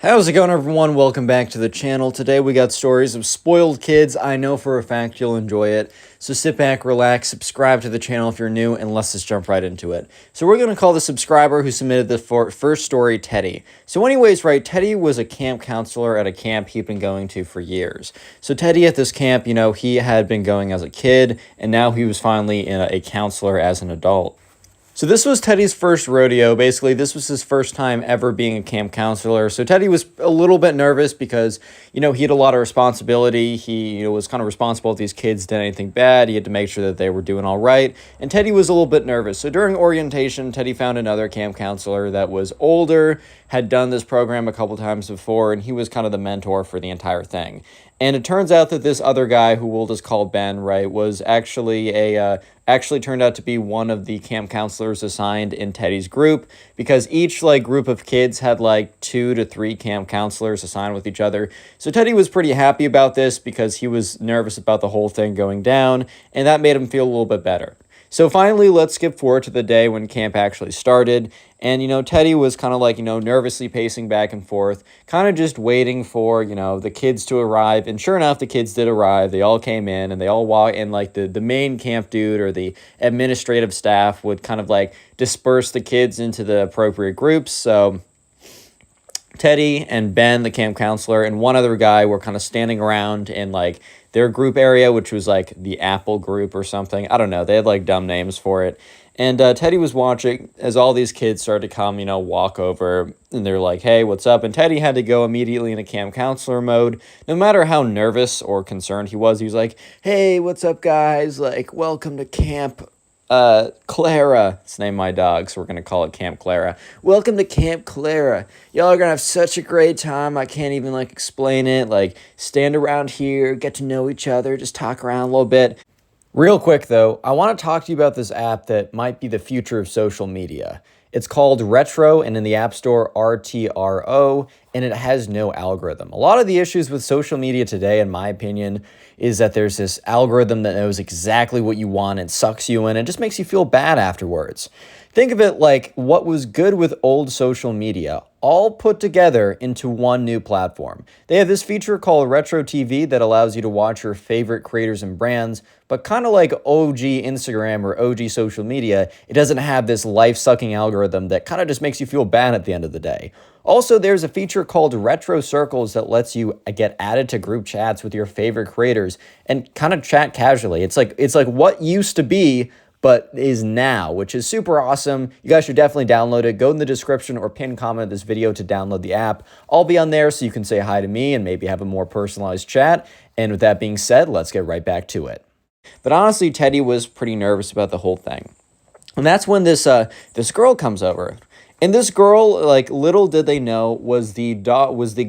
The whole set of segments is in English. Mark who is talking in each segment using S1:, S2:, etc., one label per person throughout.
S1: How's it going, everyone? Welcome back to the channel. Today we got stories of spoiled kids. I know for a fact you'll enjoy it. So sit back, relax, subscribe to the channel if you're new, and let's just jump right into it. So we're going to call the subscriber who submitted the first story Teddy. So anyways, right, Teddy was a camp counselor at a camp he'd been going to for years. So Teddy at this camp, he had been going as a kid, and now he was finally a counselor as an adult. So this was Teddy's first rodeo. Basically, this was his first time ever being a camp counselor. So Teddy was a little bit nervous because, he had a lot of responsibility. He was kind of responsible if these kids did anything bad. He had to make sure that they were doing all right. And Teddy was a little bit nervous. So during orientation, Teddy found another camp counselor that was older, had done this program a couple times before, and he was kind of the mentor for the entire thing. And it turns out that this other guy, who we'll just call Ben, right, was actually actually turned out to be one of the camp counselors assigned in Teddy's group, because each group of kids had 2 to 3 camp counselors assigned with each other. So Teddy was pretty happy about this because he was nervous about the whole thing going down, and that made him feel a little bit better. So finally, let's skip forward to the day when camp actually started. And, Teddy was kind of nervously pacing back and forth, kind of just waiting for, the kids to arrive. And sure enough, the kids did arrive. They all came in and they all walked in. The main camp dude or the administrative staff would kind of disperse the kids into the appropriate groups. So Teddy and Ben, the camp counselor, and one other guy were kind of standing around in their group area, which was the Apple group or something. I don't know. They had dumb names for it. And Teddy was watching as all these kids started to come, walk over, and they're like, hey, what's up? And Teddy had to go immediately into camp counselor mode. No matter how nervous or concerned he was like, hey, what's up, guys? Welcome to Camp Clara. It's named my dog, so we're going to call it Camp Clara. Welcome to Camp Clara. Y'all are going to have such a great time. I can't even explain it. Stand around here, get to know each other, just talk around a little bit. Real quick, though, I want to talk to you about this app that might be the future of social media. It's called RTRO, and in the App Store, RTRO, and it has no algorithm. A lot of the issues with social media today, in my opinion, is that there's this algorithm that knows exactly what you want and sucks you in and just makes you feel bad afterwards. Think of it like what was good with old social media, all put together into one new platform. They have this feature called Retro TV that allows you to watch your favorite creators and brands, but kind of like OG Instagram or OG social media, it doesn't have this life-sucking algorithm that kind of just makes you feel bad at the end of the day. Also, there's a feature called Retro Circles that lets you get added to group chats with your favorite creators and kind of chat casually. It's like what used to be, but is now, which is super awesome. You guys should definitely download it. Go in the description or pin comment of this video to download the app. I'll be on there so you can say hi to me and maybe have a more personalized chat. And with that being said, let's get right back to it. But honestly, Teddy was pretty nervous about the whole thing. And that's when this girl comes over. And this girl, little did they know, was the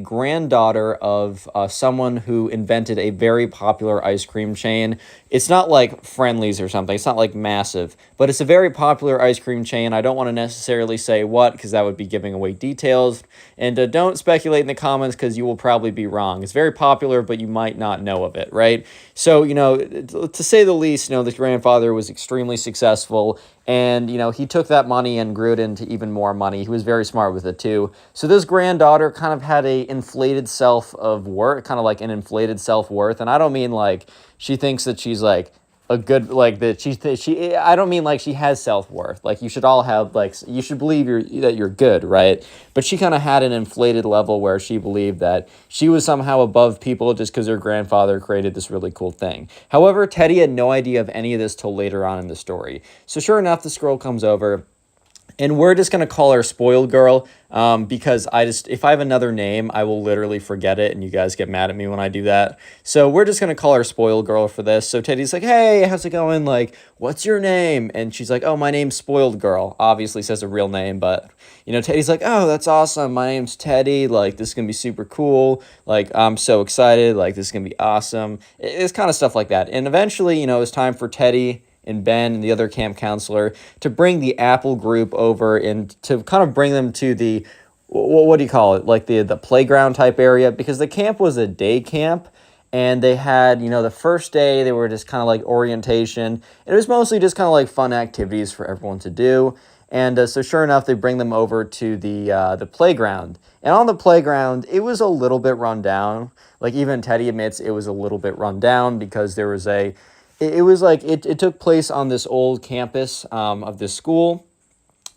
S1: granddaughter of someone who invented a very popular ice cream chain. It's not like Friendly's or something. It's not massive, but it's a very popular ice cream chain. I don't want to necessarily say what, because that would be giving away details. And don't speculate in the comments, because you will probably be wrong. It's very popular, but you might not know of it, right? So, to say the least, this grandfather was extremely successful. And, he took that money and grew it into even more money. He was very smart with it, too. So this granddaughter kind of had a inflated self of worth, kind of an inflated self-worth. And I don't mean she thinks that she's a good, that I don't mean she has self-worth. You should all have, you should believe that you're good, right? But she kind of had an inflated level where she believed that she was somehow above people just because her grandfather created this really cool thing. However, Teddy had no idea of any of this till later on in the story. So sure enough, this girl comes over. And we're just going to call her Spoiled Girl because if I have another name, I will literally forget it, and you guys get mad at me when I do that. So we're just going to call her Spoiled Girl for this. So Teddy's like, hey, how's it going? What's your name? And she's like, oh, my name's Spoiled Girl. Obviously says a real name, but, Teddy's like, oh, that's awesome. My name's Teddy. This is going to be super cool. I'm so excited. This is going to be awesome. It's kind of stuff like that. And eventually, it's time for Teddy and Ben and the other camp counselor to bring the Apple group over and to kind of bring them to the, what do you call it, the playground type area, because the camp was a day camp. And they had, the first day they were just kind of orientation. It was mostly just kind of fun activities for everyone to do. And so sure enough, they bring them over to the playground. And on the playground, it was a little bit run down. Like even Teddy admits it was a little bit run down because there was it was like, it took place on this old campus of this school.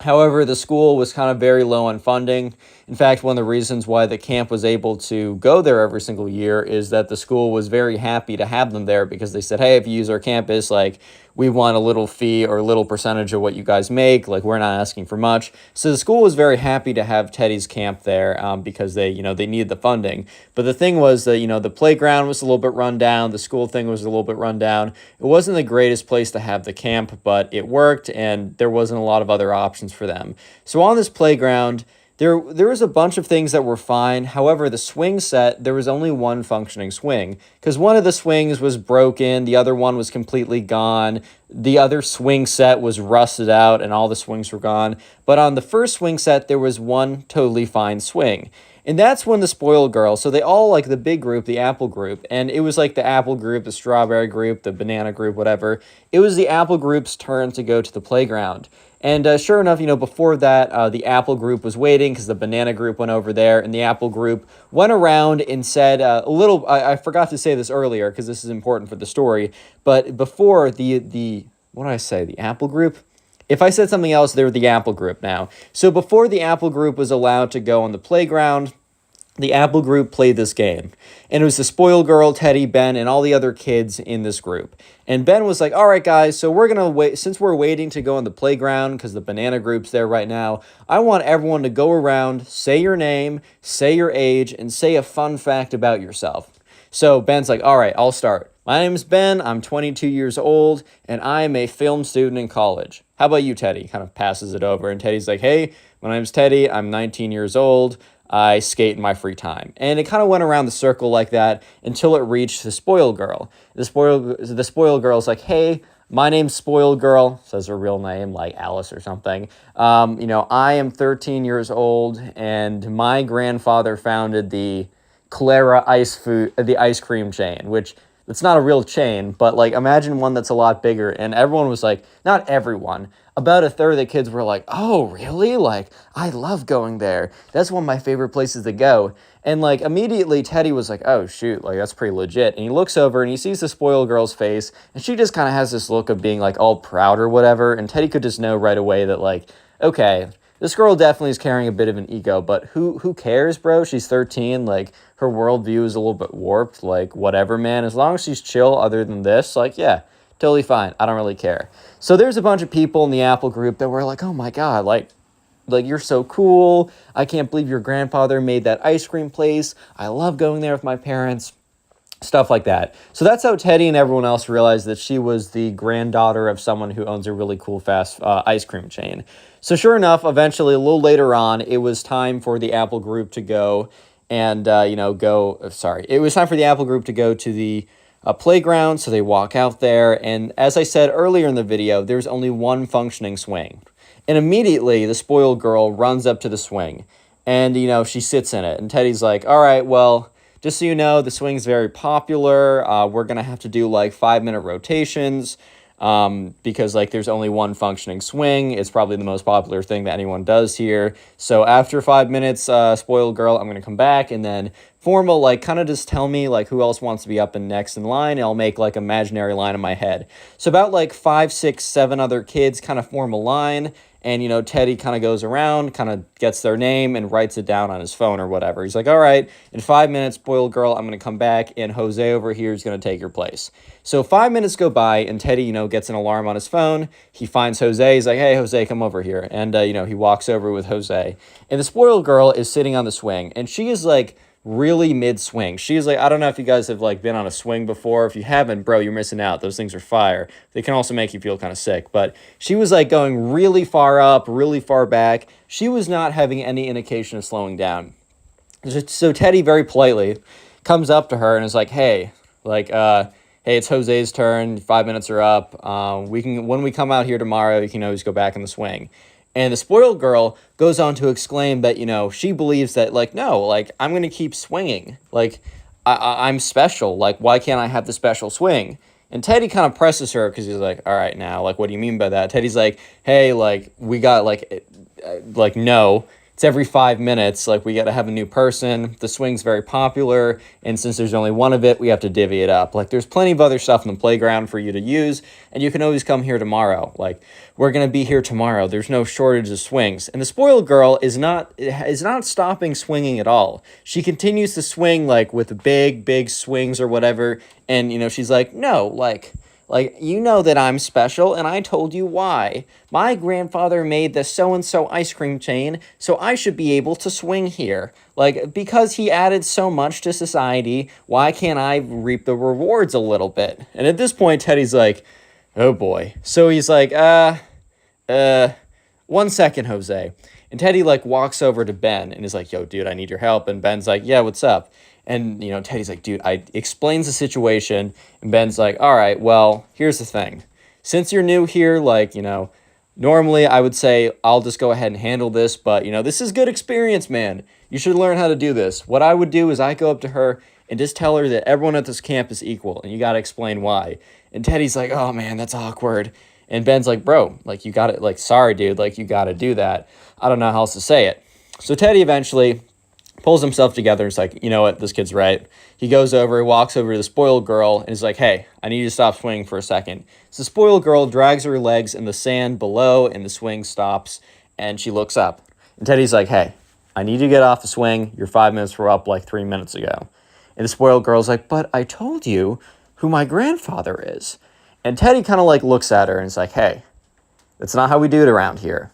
S1: However, the school was kind of very low on funding. In fact, one of the reasons why the camp was able to go there every single year is that the school was very happy to have them there because they said, hey, if you use our campus, like, we want a little fee or a little percentage of what you guys make. Like, we're not asking for much. So the school was very happy to have Teddy's camp there because they needed the funding. But the thing was that, the playground was a little bit run down. The school thing was a little bit run down. It wasn't the greatest place to have the camp, but it worked, and there wasn't a lot of other options for them. So on this playground, there was a bunch of things that were fine. However, the swing set, there was only one functioning swing because one of the swings was broken. The other one was completely gone. The other swing set was rusted out and all the swings were gone. But on the first swing set, there was one totally fine swing. And that's when the spoiled girl, so they all, like the big group, the apple group, and it was like the apple group, the strawberry group, the banana group, whatever. It was the apple group's turn to go to the playground. And sure enough, before that, the apple group was waiting because the banana group went over there, and the apple group went around and said I forgot to say this earlier because this is important for the story, but before what did I say, the apple group? If I said something else, they're the apple group now. So before the apple group was allowed to go on the playground, the apple group played this game. And it was the spoiled girl, Teddy, Ben, and all the other kids in this group. And Ben was like, all right, guys, so we're going to wait. Since we're waiting to go on the playground because the banana group's there right now, I want everyone to go around, say your name, say your age, and say a fun fact about yourself. So Ben's like, all right, I'll start. My name is Ben, I'm 22 years old, and I am a film student in college. How about you, Teddy? Kind of passes it over, and Teddy's like, hey, my name's Teddy, I'm 19 years old, I skate in my free time. And it kind of went around the circle like that until it reached the spoiled girl. The spoiled girl's like, hey, my name's Spoiled Girl, says her real name, like Alice or something. I am 13 years old, and my grandfather founded the Clara the ice cream chain, which it's not a real chain, but like imagine one that's a lot bigger. And everyone was like, not everyone, about a third of the kids were like, oh, really? Like, I love going there. That's one of my favorite places to go. And like immediately Teddy was like, oh shoot, like that's pretty legit. And he looks over and he sees the spoiled girl's face, and she just kind of has this look of being like all proud or whatever. And Teddy could just know right away that like, okay, this girl definitely is carrying a bit of an ego, but who cares, bro? She's 13, like, her worldview is a little bit warped, like, whatever, man. As long as she's chill other than this, like, yeah, totally fine. I don't really care. So there's a bunch of people in the Apple group that were like, oh my god, like, you're so cool. I can't believe your grandfather made that ice cream place. I love going there with my parents. Stuff like that. So that's how Teddy and everyone else realized that she was the granddaughter of someone who owns a really cool fast ice cream chain. So sure enough, eventually, a little later on, it was time for the Apple group to go and, it was time for the Apple group to go to the playground. So they walk out there. And as I said earlier in the video, there's only one functioning swing. And immediately, the spoiled girl runs up to the swing. And, she sits in it. And Teddy's like, all right, well, just so you know, the swing's very popular. We're going to have to do like 5-minute rotations because like there's only one functioning swing. It's probably the most popular thing that anyone does here. So after 5 minutes, spoiled girl, I'm going to come back and then formal, like kind of just tell me like who else wants to be up and next in line. And I'll make like imaginary line in my head. So about like 5, 6, 7 other kids kind of form a line. And, Teddy kind of goes around, kind of gets their name and writes it down on his phone or whatever. He's like, all right, in 5 minutes, spoiled girl, I'm going to come back, and Jose over here is going to take your place. So 5 minutes go by, and Teddy, gets an alarm on his phone. He finds Jose. He's like, hey, Jose, come over here. And, he walks over with Jose. And the spoiled girl is sitting on the swing, and she is like really mid-swing. She's like, I don't know if you guys have like been on a swing before. If you haven't, bro, you're missing out. Those things are fire. They can also make you feel kind of sick. But she was like going really far up, really far back. She was not having any indication of slowing down. So Teddy very politely comes up to her and is like, hey, it's Jose's turn. 5 minutes are up. When we come out here tomorrow, you can always go back in the swing. And the spoiled girl goes on to exclaim that, she believes that, like, no, like, I'm going to keep swinging. Like, I'm special. Like, why can't I have the special swing? And Teddy kind of presses her because he's like, all right, now, like, what do you mean by that? Teddy's like, hey, like, we got, like, no. It's every 5 minutes, like, we got to have a new person. The swing's very popular, and since there's only one of it, we have to divvy it up. Like, there's plenty of other stuff in the playground for you to use, and you can always come here tomorrow. Like, we're going to be here tomorrow. There's no shortage of swings. And the spoiled girl is not stopping swinging at all. She continues to swing, like, with big swings or whatever, and, you know, she's like, no, like, you know that I'm special, and I told you why. My grandfather made the so-and-so ice cream chain, so I should be able to swing here. Like, because he added so much to society, why can't I reap the rewards a little bit? And at this point, Teddy's like, oh boy. So he's like, 1 second, Jose. And Teddy, like, walks over to Ben and is like, yo, dude, I need your help. And Ben's like, yeah, what's up? And, you know, Teddy's like, dude, I explains the situation. And Ben's like, all right, well, here's the thing. Since you're new here, like, you know, normally I would say I'll just go ahead and handle this. But, you know, this is good experience, man. You should learn how to do this. What I would do is I go up to her and just tell her that everyone at this camp is equal. And you got to explain why. And Teddy's like, oh, man, that's awkward. And Ben's like, bro, like, you got it. Like, sorry, dude, like, you got to do that. I don't know how else to say it. So Teddy eventually pulls himself together and is like, you know what, this kid's right. He goes over, he walks over to the spoiled girl and is like, hey, I need you to stop swinging for a second. So the spoiled girl drags her legs in the sand below and the swing stops and she looks up. And Teddy's like, hey, I need you to get off the swing. Your 5 minutes were up like 3 minutes ago. And the spoiled girl's like, but I told you who my grandfather is. And Teddy kind of like looks at her and is like, hey, that's not how we do it around here.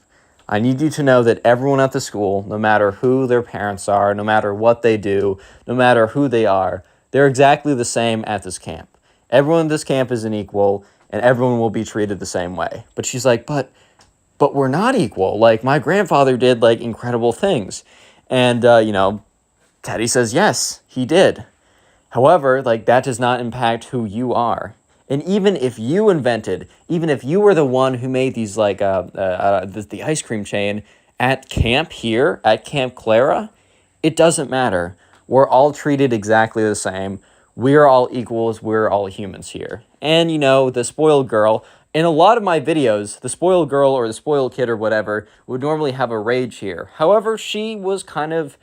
S1: I need you to know that everyone at the school, no matter who their parents are, no matter what they do, no matter who they are, they're exactly the same at this camp. Everyone at this camp is an equal, and everyone will be treated the same way. But she's like, but we're not equal. Like, my grandfather did, like, incredible things. And, you know, Teddy says, yes, he did. However, like, that does not impact who you are. And even if you were the one who made these, like, the ice cream chain at camp here, at Camp Clara, it doesn't matter. We're all treated exactly the same. We're all equals. We're all humans here. And, you know, the spoiled girl, in a lot of my videos, the spoiled girl or the spoiled kid or whatever would normally have a rage here. However, she was kind of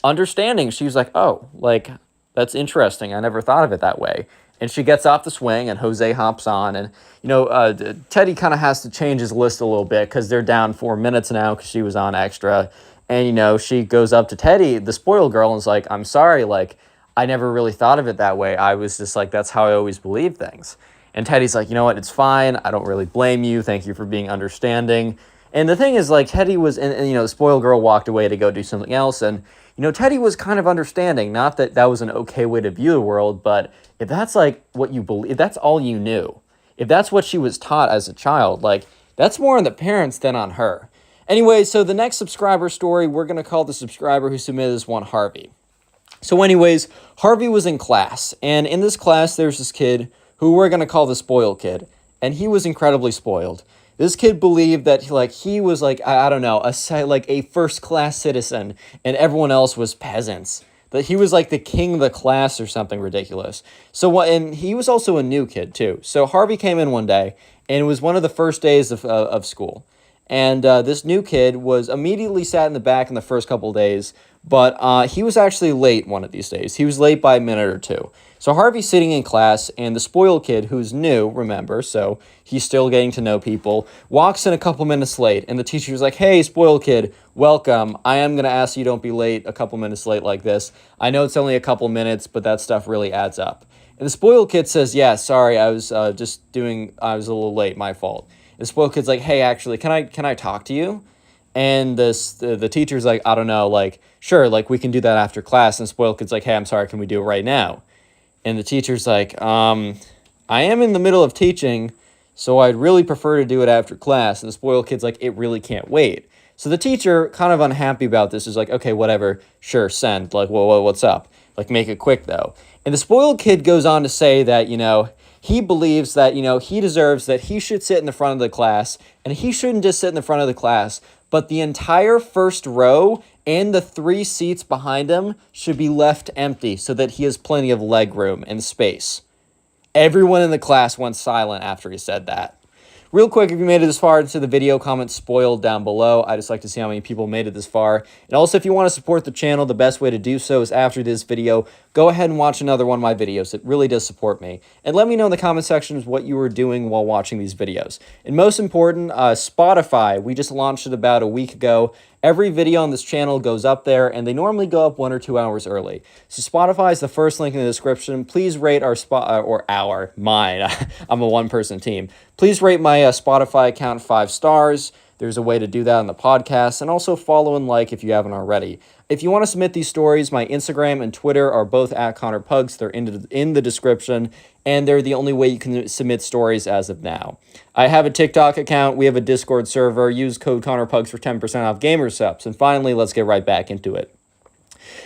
S1: understanding. She was like, oh, like, that's interesting. I never thought of it that way. And she gets off the swing, and Jose hops on. And, you know, Teddy kind of has to change his list a little bit because they're down 4 minutes now because she was on extra. And, you know, she goes up to Teddy, the spoiled girl, and is like, I'm sorry, like, I never really thought of it that way. I was just like, that's how I always believed things. And Teddy's like, you know what, it's fine. I don't really blame you. Thank you for being understanding. And the thing is, like, Teddy was, and you know, the spoiled girl walked away to go do something else. And, you know, Teddy was kind of understanding. Not that that was an okay way to view the world, but if that's, like, what you believe, if that's all you knew, if that's what she was taught as a child, like, that's more on the parents than on her. Anyway, so the next subscriber story, we're going to call the subscriber who submitted this one Harvey. So anyways, Harvey was in class. And in this class, there's this kid who we're going to call the spoiled kid. And he was incredibly spoiled. This kid believed that he was like, I don't know, a first-class citizen, and everyone else was peasants. That he was like the king of the class or something ridiculous. So, and he was also a new kid too. So Harvey came in one day, and it was one of the first days of school. And this new kid was immediately sat in the back in the first couple of days, but he was actually late one of these days. He was late by a minute or two. So Harvey's sitting in class, and the spoiled kid, who's new, remember, so he's still getting to know people, walks in a couple minutes late, and the teacher's like, hey, spoiled kid, welcome. I am going to ask you don't be late a couple minutes late like this. I know it's only a couple minutes, but that stuff really adds up. And the spoiled kid says, yeah, sorry, I was I was a little late, my fault. And the spoiled kid's like, hey, actually, can I talk to you? And the teacher's like, I don't know, like, sure, like, we can do that after class. And the spoiled kid's like, hey, I'm sorry, can we do it right now? And the teacher's like, I am in the middle of teaching, so I'd really prefer to do it after class. And the spoiled kid's like, it really can't wait. So the teacher, kind of unhappy about this, is like, okay, whatever, sure, send. Like, well, what's up? Like, make it quick, though. And the spoiled kid goes on to say that, you know, he believes that, you know, he deserves that he should sit in the front of the class, and he shouldn't just sit in the front of the class, but the entire first row and the 3 seats behind him should be left empty so that he has plenty of leg room and space. Everyone in the class went silent after he said that. Real quick, if you made it this far into the video, comment spoiled down below. I just like to see how many people made it this far. And also, if you want to support the channel, the best way to do so is after this video, go ahead and watch another one of my videos. It really does support me. And let me know in the comment sections what you were doing while watching these videos. And most important, Spotify. We just launched it about a week ago. Every video on this channel goes up there, and they normally go up 1 or 2 hours early. So Spotify is the first link in the description. Please rate mine. I'm a one-person team. Please rate my Spotify account 5 stars. There's a way to do that on the podcast, and also follow and like if you haven't already. If you want to submit these stories, my Instagram and Twitter are both at connorpugs. They're in the description, and they're the only way you can submit stories as of now. I have a TikTok account. We have a Discord server. Use code connorpugs for 10% off gamer subs. And finally, let's get right back into it.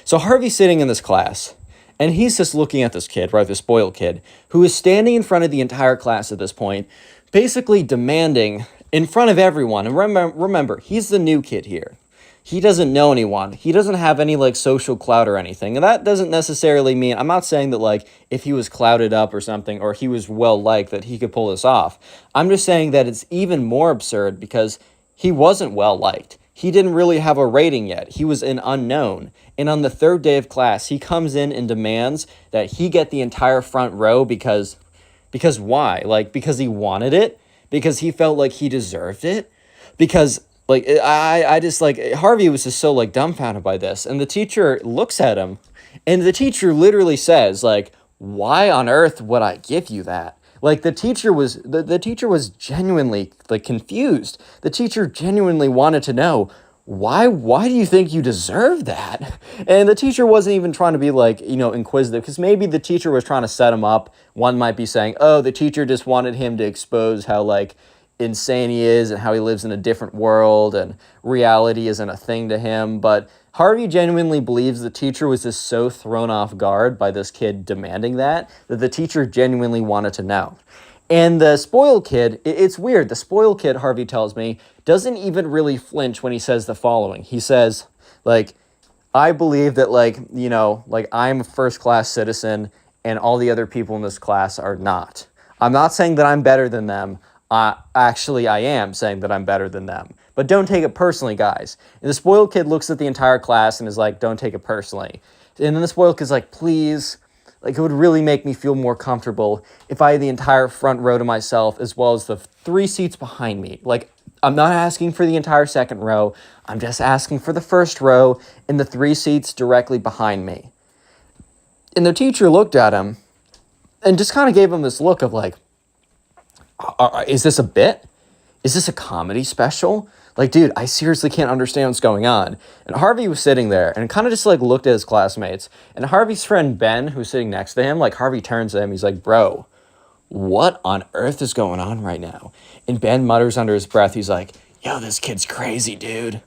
S1: So Harvey's sitting in this class, and he's just looking at this kid, right, this spoiled kid, who is standing in front of the entire class at this point, basically demanding in front of everyone. And remember, he's the new kid here. He doesn't know anyone. He doesn't have any, like, social clout or anything. And that doesn't necessarily mean, I'm not saying that, like, if he was clouded up or something, or he was well-liked, that he could pull this off. I'm just saying that it's even more absurd because he wasn't well-liked. He didn't really have a rating yet. He was an unknown. And on the third day of class, he comes in and demands that he get the entire front row because why? Like, because he wanted it? Because he felt like he deserved it? Because... like, I just, like, Harvey was just so, like, dumbfounded by this. And the teacher looks at him, and the teacher literally says, like, why on earth would I give you that? Like, the teacher was genuinely, like, confused. The teacher genuinely wanted to know, why do you think you deserve that? And the teacher wasn't even trying to be, like, you know, inquisitive, because maybe the teacher was trying to set him up. One might be saying, oh, the teacher just wanted him to expose how, like, insane he is and how he lives in a different world and reality isn't a thing to him. But Harvey genuinely believes the teacher was just so thrown off guard by this kid demanding that the teacher genuinely wanted to know. And the spoiled kid, it's weird. The spoiled kid, Harvey tells me, doesn't even really flinch when he says the following. He says, like, I believe that, like, you know, like, I'm a first-class citizen and all the other people in this class are not. I'm not saying that I'm better than them. Actually, I am saying that I'm better than them. But don't take it personally, guys. And the spoiled kid looks at the entire class and is like, don't take it personally. And then the spoiled kid's like, please, like, it would really make me feel more comfortable if I had the entire front row to myself as well as the 3 seats behind me. Like, I'm not asking for the entire second row. I'm just asking for the first row and the 3 seats directly behind me. And the teacher looked at him and just kind of gave him this look of, like, is this a bit? Is this a comedy special? Like, dude, I seriously can't understand what's going on. And Harvey was sitting there and kind of just, like, looked at his classmates. And Harvey's friend Ben, who's sitting next to him, like, Harvey turns to him. He's like, bro, what on earth is going on right now? And Ben mutters under his breath. He's like, yo, this kid's crazy, dude.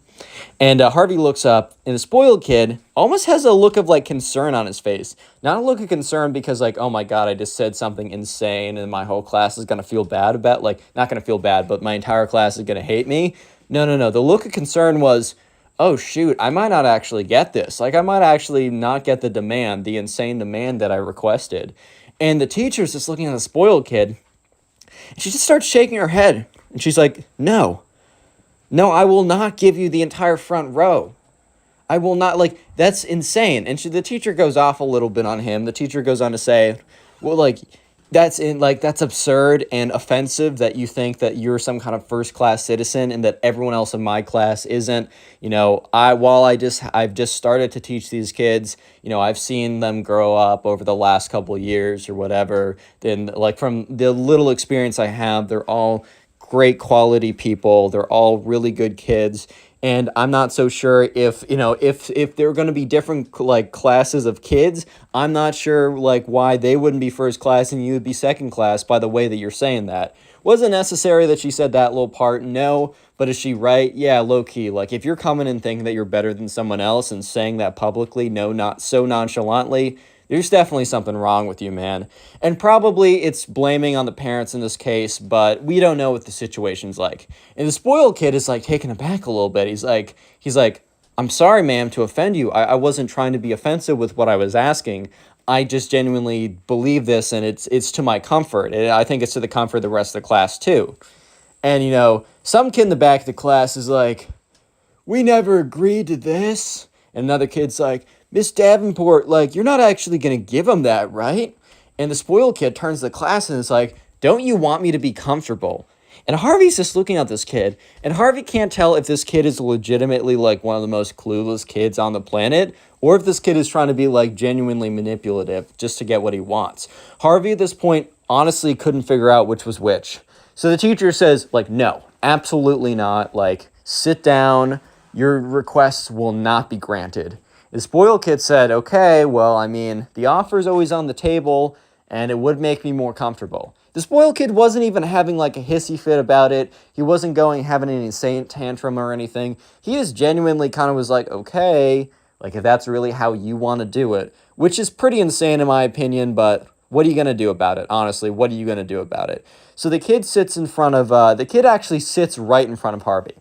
S1: And Harvey looks up, and the spoiled kid almost has a look of, like, concern on his face. Not a look of concern because, like, oh, my God, I just said something insane, and my whole class is going to feel bad about, like, not going to feel bad, but my entire class is going to hate me. No. The look of concern was, oh, shoot, I might not actually get this. Like, I might actually not get the demand, the insane demand that I requested. And the teacher's just looking at the spoiled kid, and she just starts shaking her head. And she's like, no, I will not give you the entire front row. I will not, like, that's insane. And the teacher goes off a little bit on him. The teacher goes on to say, well, like, that's absurd and offensive that you think that you're some kind of first-class citizen and that everyone else in my class isn't. You know, I've just started to teach these kids, you know, I've seen them grow up over the last couple of years or whatever. Then, like, from the little experience I have, they're all great quality people. They're all really good kids. And I'm not so sure if, you know, if there are going to be different, like, classes of kids, I'm not sure, like, why they wouldn't be first class and you would be second class by the way that you're saying that. Was it necessary that she said that little part? No. But is she right? Yeah, low key. Like, if you're coming and thinking that you're better than someone else and saying that publicly, no, not so nonchalantly, there's definitely something wrong with you, man. And probably it's blaming on the parents in this case, but we don't know what the situation's like. And the spoiled kid is, like, taken aback a little bit. He's like, I'm sorry, ma'am, to offend you. I wasn't trying to be offensive with what I was asking. I just genuinely believe this, and it's to my comfort. And I think it's to the comfort of the rest of the class too. And, you know, some kid in the back of the class is like, we never agreed to this. And another kid's like, Miss Davenport, like, you're not actually going to give him that, right? And the spoiled kid turns to the class and is like, don't you want me to be comfortable? And Harvey's just looking at this kid, and Harvey can't tell if this kid is legitimately, like, one of the most clueless kids on the planet, or if this kid is trying to be, like, genuinely manipulative just to get what he wants. Harvey, at this point, honestly couldn't figure out which was which. So the teacher says, like, no, absolutely not. Like, sit down. Your requests will not be granted. The spoiled kid said, okay, well, I mean, the offer's always on the table, and it would make me more comfortable. The spoiled kid wasn't even having like a hissy fit about it. He wasn't having an insane tantrum or anything. He just genuinely kind of was like, okay, like if that's really how you want to do it, which is pretty insane in my opinion, but what are you going to do about it? Honestly, what are you going to do about it? So the kid sits in front of, the kid actually sits right in front of Harvey.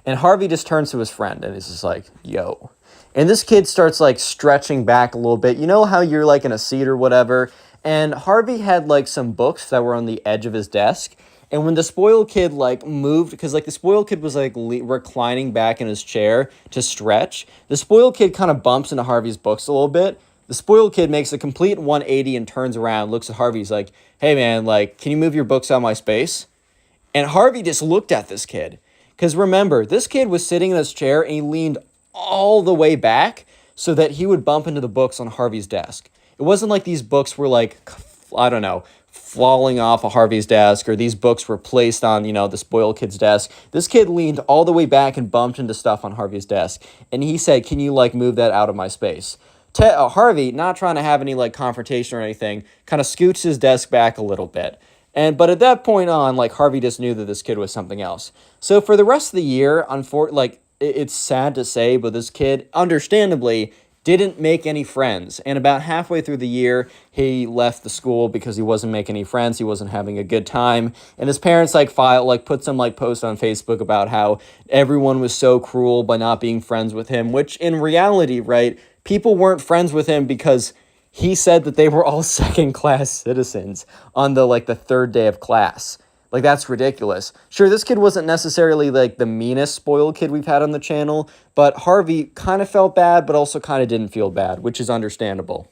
S1: And Harvey just turns to his friend and is just like, yo. And this kid starts like stretching back a little bit. You know how you're like in a seat or whatever? And Harvey had like some books that were on the edge of his desk. And when the spoiled kid like moved, because like the spoiled kid was like reclining back in his chair to stretch, the spoiled kid kind of bumps into Harvey's books a little bit. The spoiled kid makes a complete 180 and turns around, looks at Harvey. He's like, hey man, like, can you move your books out of my space? And Harvey just looked at this kid. Because remember, this kid was sitting in his chair and he leaned all the way back so that he would bump into the books on Harvey's desk. It wasn't like these books were like, I don't know, falling off of Harvey's desk, or these books were placed on, you know, the spoiled kid's desk. This kid leaned all the way back and bumped into stuff on Harvey's desk. And he said, can you like move that out of my space? Harvey, not trying to have any like confrontation or anything, kind of scoots his desk back a little bit. But at that point on, like, Harvey just knew that this kid was something else. So for the rest of the year, it's sad to say, but this kid, understandably, didn't make any friends. And about halfway through the year, he left the school because he wasn't making any friends. He wasn't having a good time. And his parents, put some, post on Facebook about how everyone was so cruel by not being friends with him, which in reality, right, people weren't friends with him because he said that they were all second-class citizens on the third day of class. Like, that's ridiculous. Sure, this kid wasn't necessarily, the meanest spoiled kid we've had on the channel, but Harvey kind of felt bad, but also kind of didn't feel bad, which is understandable.